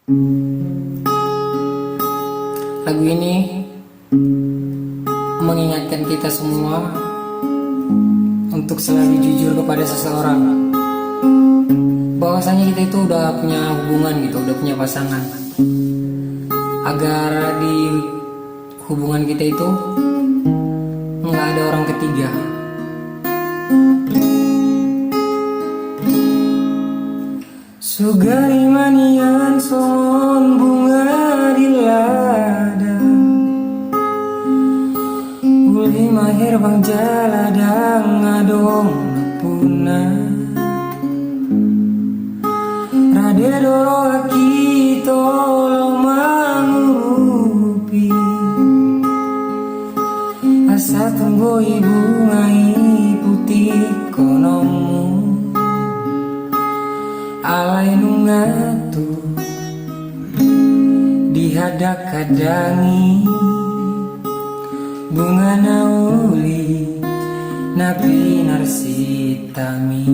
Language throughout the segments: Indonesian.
Lagu ini mengingatkan kita semua untuk selalu jujur kepada seseorang, bahwasanya kita itu udah punya hubungan gitu, udah punya pasangan, agar di hubungan kita itu nggak ada orang ketiga. Sugari manian son bunga di ladang, uli mahir bang jaladang adong puna, rade doro aki tolong mangurupi, asa tunggu ibu ngai putih konomu, alai nungatu dihadak kadangi, bunga nauli nabi narsitami.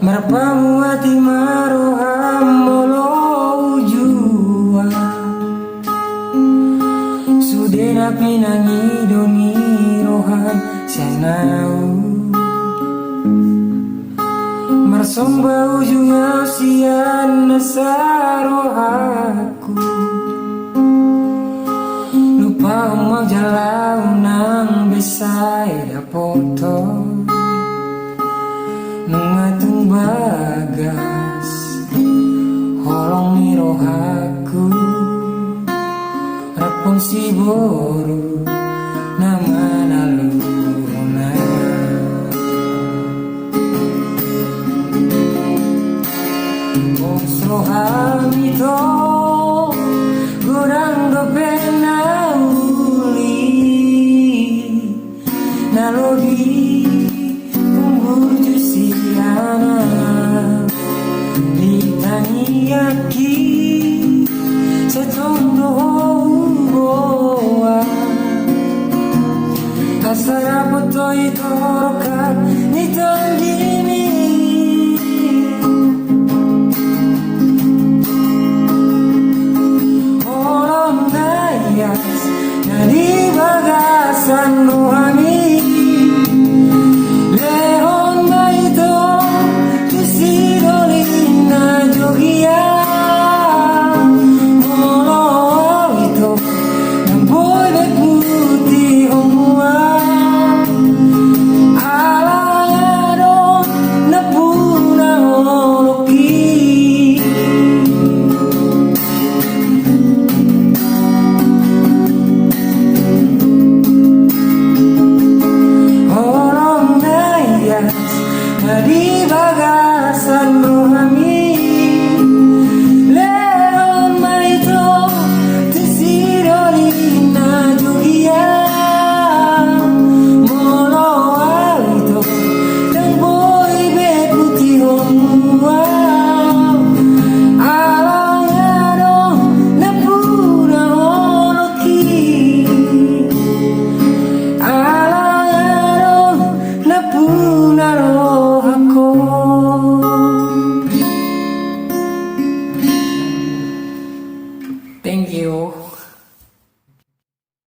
Merpamu hati maroham molo ujua, sudena pinangi doni rohan senau, mersomba ujungnya sian nasarohaku, lupa umak jalau nang besai dapoto, nungatung bagas holong mirohaku, rapon si boru nama naluna. Rohami to gorang do penauli nalogi umbuju siana litaniaki setondo boa asara potoi torokan nitondimi